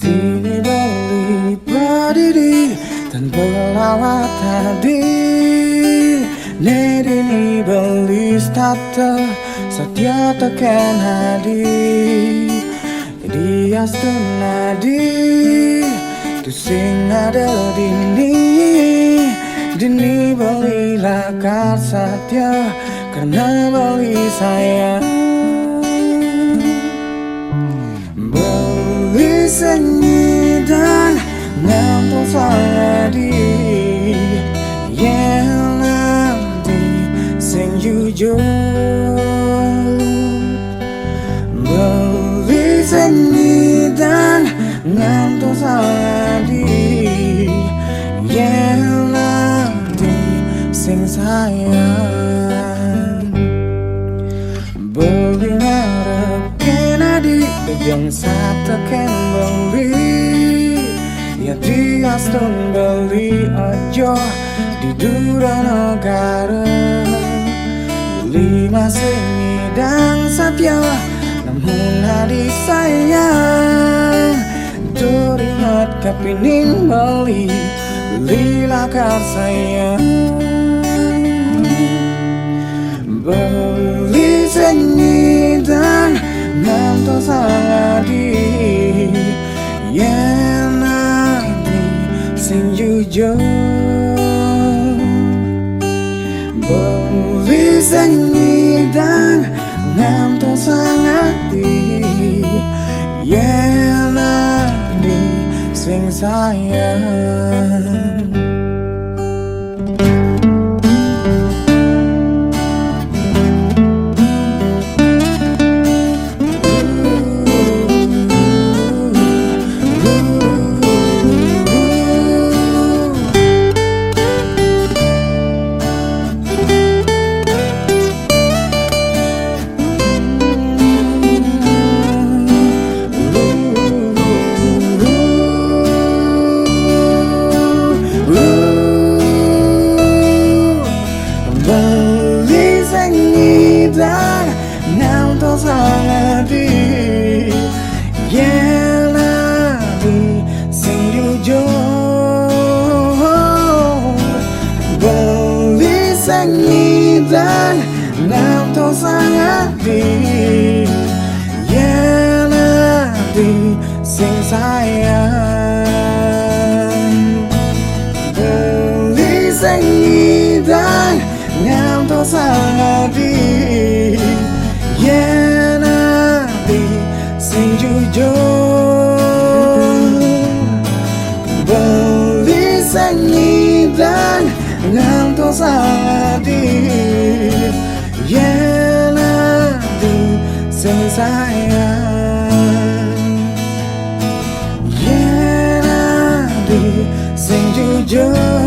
Dini beli berdiri tanpa lawat tadi. Nedini beli starter setia tekan hadi. Dia senadi tu sing ada Dini beli lakar setia karena beli sayang. Beli seni dan ngantuk sanadi. Yang nanti sing jujur. Beli seni dan ngantuk sanadi. Yang nanti sing sayang. Beli ngarep kenadi yang satu ken beli. Ya dia stun beli aja di dura negara. Beli masih ngidang setia namun hadi sayang. Teringat kepining beli lakar sayang. Beli seni dan ngantuk sanadi. Yang nanti sing jujur. Beli seni dan ngantuk sanadi. Yang nanti sing sayang. Beli seni dan ngantuk sanadi. Yang nanti sing jujur. Beli seni dan ngantuk sanadi. Yang nanti sing sayang. Beli seni dan ngantuk sanadi. Yang nanti sing jujur. Beli seni dan ngantuk sanadi. Yang nanti sing sayang. Yang nanti sing jujur.